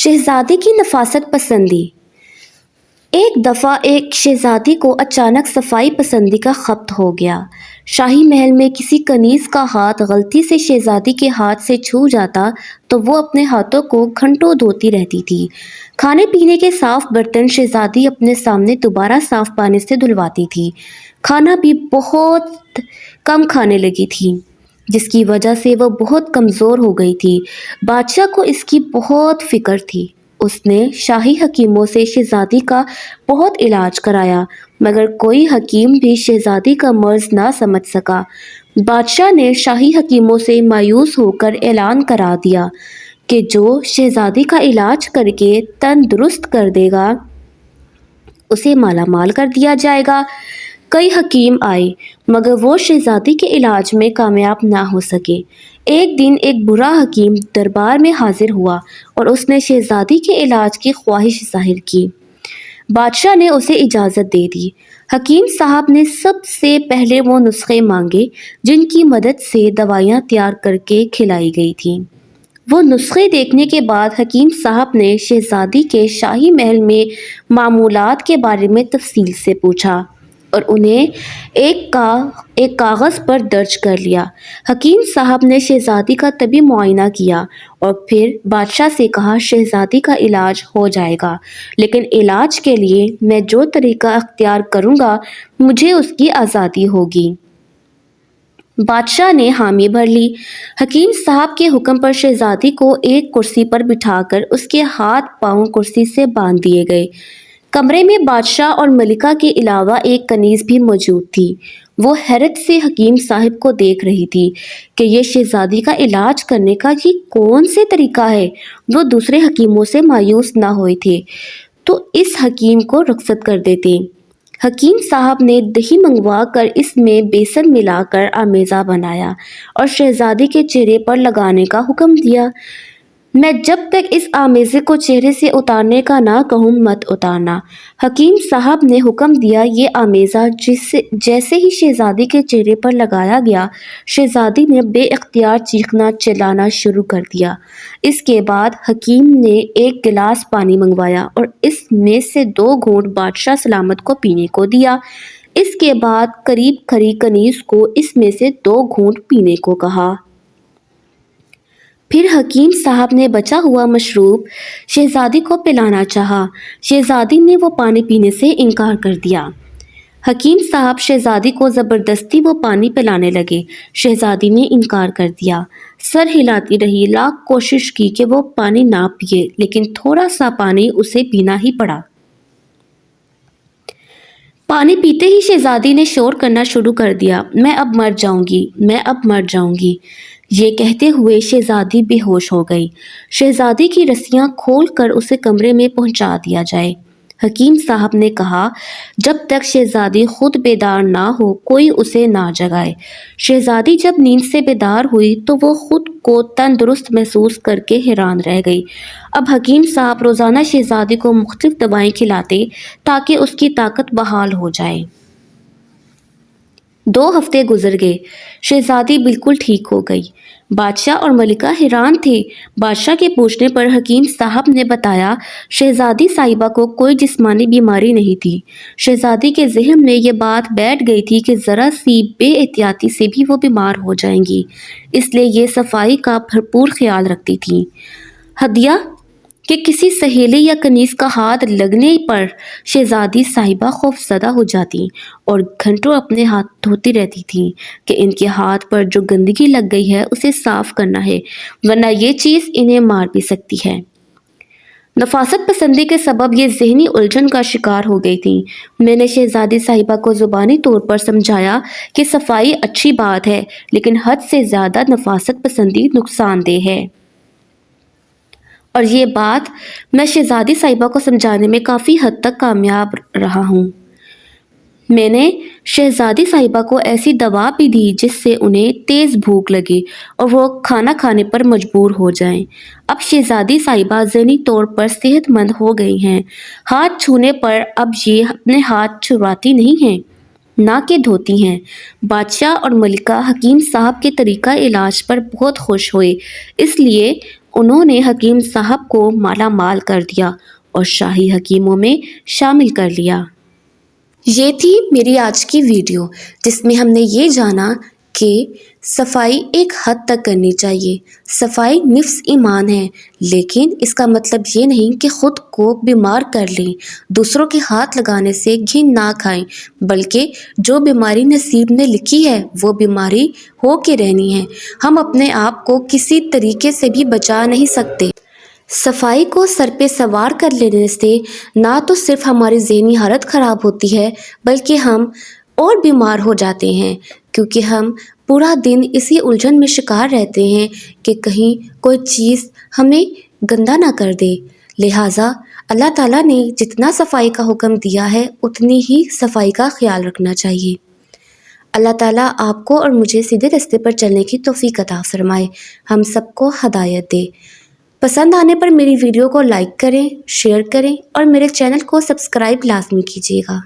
शहजादी की नफासत पसंदी। एक दफ़ा एक शहजादी को अचानक सफाई पसंदी का खपत हो गया। शाही महल में किसी कनीज़ का हाथ गलती से शहजादी के हाथ से छू जाता तो वो अपने हाथों को घंटों धोती रहती थी। खाने पीने के साफ बर्तन शहजादी अपने सामने दोबारा साफ पानी से धुलवाती थी। खाना भी बहुत कम खाने लगी थी, जिसकी वजह से वह बहुत कमज़ोर हो गई थी। बादशाह को इसकी बहुत फिक्र थी। उसने शाही हकीमों से शहजादी का बहुत इलाज कराया, मगर कोई हकीम भी शहजादी का मर्ज ना समझ सका। बादशाह ने शाही हकीमों से मायूस होकर ऐलान करा दिया कि जो शहजादी का इलाज करके तंदुरुस्त कर देगा, उसे मालामाल कर दिया जाएगा। कई हकीम आए, मगर वो शहजादी के इलाज में कामयाब ना हो सके। एक दिन एक बुरा हकीम दरबार में हाजिर हुआ और उसने शहजादी के इलाज की ख्वाहिश जाहिर की। बादशाह ने उसे इजाज़त दे दी। हकीम साहब ने सबसे पहले वो नुस्खे मांगे जिनकी मदद से दवाइयाँ तैयार करके खिलाई गई थीं। वो नुस्खे देखने के बाद हकीम साहब ने शहजादी के शाही महल में मामूलात के बारे में तफसील से पूछा और उन्हें एक कागज़ पर दर्ज कर लिया। हकीम साहब ने शहजादी का तबी मुआयना किया और फिर बादशाह से कहा, शहजादी का इलाज हो जाएगा, लेकिन इलाज के लिए मैं जो तरीका अख्तियार करूँगा, मुझे उसकी आज़ादी होगी। बादशाह ने हामी भर ली। हकीम साहब के हुक्म पर शहजादी को एक कुर्सी पर बिठाकर उसके हाथ पांव कुर्सी से बांध दिए गए। कमरे में बादशाह और मलिका के अलावा एक कनीज़ भी मौजूद थी। वो हैरत से हकीम साहब को देख रही थी कि ये शहजादी का इलाज करने का ये कौन से तरीका है। वो दूसरे हकीमों से मायूस ना हुए थे तो इस हकीम को रुखसत कर देते। हकीम साहब ने दही मंगवा कर इसमें बेसन मिलाकर आमेज़ा बनाया और शहजादी के चेहरे पर लगाने का हुक्म दिया। मैं जब तक इस आमेज़े को चेहरे से उतारने का ना कहूँ, मत उतारना। हकीम साहब ने हुक्म दिया। ये आमेज़ा जैसे ही शहजादी के चेहरे पर लगाया गया, शहजादी ने बेइख्तियार चीखना चिल्लाना शुरू कर दिया। इसके बाद हकीम ने एक गिलास पानी मंगवाया और इसमें से 2 घूंट बादशाह सलामत को पीने को दिया। इसके बाद करीब खड़ी कनीज़ को इसमें से 2 घूंट पीने को कहा। फिर हकीम साहब ने बचा हुआ मशरूब शहजादी को पिलाना चाहा। शहजादी ने वो पानी पीने से इनकार कर दिया। हकीम साहब शहजादी को ज़बरदस्ती वो पानी पिलाने लगे। शहजादी ने इनकार कर दिया। सर हिलाती रही, लाख कोशिश की कि वो पानी ना पिए, लेकिन थोड़ा सा पानी उसे पीना ही पड़ा। पानी पीते ही शहजादी ने शोर करना शुरू कर दिया, मैं अब मर जाऊंगी, मैं अब मर जाऊंगी। ये कहते हुए शहजादी बेहोश हो गई। शहजादी की रस्सियां खोलकर उसे कमरे में पहुंचा दिया जाए। हकीम साहब ने कहा, जब तक शहजादी खुद बेदार ना हो, कोई उसे ना जगाए। शहजादी जब नींद से बेदार हुई तो वो खुद को तंदुरुस्त महसूस करके हैरान रह गई। अब हकीम साहब रोज़ाना शहजादी को मुख्तलिफ दवाएं खिलाते ताकि उसकी ताकत बहाल हो जाए। 2 हफ्ते गुजर गए। शहजादी बिल्कुल ठीक हो गई। बादशाह और मलिका हैरान थे। बादशाह के पूछने पर हकीम साहब ने बताया, शहजादी साहिबा को कोई जिस्मानी बीमारी नहीं थी। शहजादी के ज़हन में ये बात बैठ गई थी कि ज़रा सी बेएहतियाती से भी वो बीमार हो जाएंगी, इसलिए ये सफाई का भरपूर ख्याल रखती थी। हदिया कि किसी सहेली या कनीज़ का हाथ लगने पर शहजादी साहिबा खौफज़दा हो जाती और घंटों अपने हाथ धोती रहती थीं कि इनके हाथ पर जो गंदगी लग गई है उसे साफ करना है, वरना ये चीज़ इन्हें मार भी सकती है। नफासत पसंदी के सबब ये जहनी उलझन का शिकार हो गई थी। मैंने शहजादी साहिबा को ज़ुबानी तौर पर समझाया कि सफाई अच्छी बात है, लेकिन हद से ज़्यादा नफासत पसंदी नुकसानदेह है। और ये बात मैं शहजादी साहिबा को समझाने में काफ़ी हद तक कामयाब रहा हूँ। मैंने शहजादी साहिबा को ऐसी दवा भी दी जिससे उन्हें तेज़ भूख लगे और वो खाना खाने पर मजबूर हो जाएं। अब शहजादी साहिबा ज़हनी तौर पर सेहतमंद हो गई हैं। हाथ छूने पर अब ये अपने हाथ छुड़वाती नहीं हैं, ना कि धोती हैं। बादशाह और मलिका हकीम साहब के तरीका इलाज पर बहुत खुश हुए, इसलिए उन्होंने हकीम साहब को माला माल कर दिया और शाही हकीमों में शामिल कर लिया। ये थी मेरी आज की वीडियो, जिसमें हमने ये जाना कि सफाई एक हद तक करनी चाहिए। सफाई निफ्स ईमान है, लेकिन इसका मतलब ये नहीं कि खुद को बीमार कर लें। दूसरों के हाथ लगाने से घिन ना खाएं, बल्कि जो बीमारी नसीब ने लिखी है वो बीमारी हो के रहनी है। हम अपने आप को किसी तरीके से भी बचा नहीं सकते। सफाई को सर पे सवार कर लेने से ना तो सिर्फ हमारी ज़हनी हालत ख़राब होती है, बल्कि हम और बीमार हो जाते हैं, क्योंकि हम पूरा दिन इसी उलझन में शिकार रहते हैं कि कहीं कोई चीज़ हमें गंदा ना कर दे। लिहाजा अल्लाह ताला ने जितना सफाई का हुक्म दिया है उतनी ही सफाई का ख्याल रखना चाहिए। अल्लाह ताला आपको और मुझे सीधे रास्ते पर चलने की तौफीक अता फरमाए, हम सबको हदायत दे। पसंद आने पर मेरी वीडियो को लाइक करें, शेयर करें और मेरे चैनल को सब्सक्राइब लाजमी कीजिएगा।